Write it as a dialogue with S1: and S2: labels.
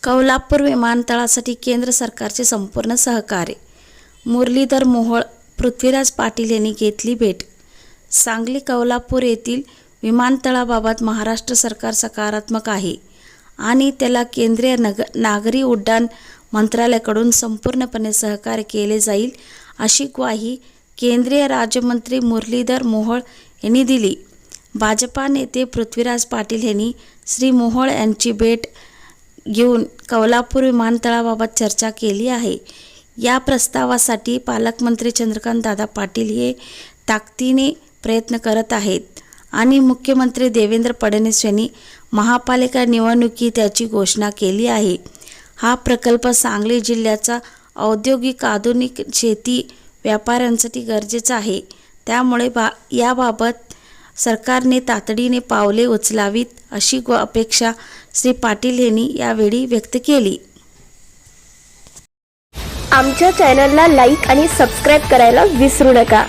S1: कौलापूर विमानतळासाठी केंद्र सरकारचे संपूर्ण सहकार्य. मुरलीधर मोहोळ, पृथ्वीराज पाटील यांनी घेतली भेट. सांगली कौलापूर येथील विमानतळाबाबत महाराष्ट्र सरकार सकारात्मक आहे आणि त्याला केंद्रीय नागरी उड्डाण मंत्रालयाकडून संपूर्णपणे सहकार्य केले जाईल अशी ग्वाही केंद्रीय राज्यमंत्री मुरलीधर मोहोळ यांनी दिली. भाजपा नेते पृथ्वीराज पाटील यांनी श्री मोहोळ यांची भेट घेऊन कौलापूर विमानतळाबाबत चर्चा केली आहे. या प्रस्तावासाठी पालकमंत्री चंद्रकांत दादा पाटील हे ताकदीने प्रयत्न करत आहेत आणि मुख्यमंत्री देवेंद्र फडणवीस यांनी महापालिका निवडणुकीत त्याची घोषणा केली आहे. हा प्रकल्प सांगली जिल्ह्याचा औद्योगिक आधुनिक शेती व्यापाऱ्यांसाठी गरजेचा आहे. त्यामुळे याबाबत सरकारने तातडीने पावले उचलावीत अशी अपेक्षा श्री पाटील यांनी यावेळी व्यक्त केली.
S2: आमच्या चॅनलला लाईक आणि सबस्क्राईब करायला विसरू नका.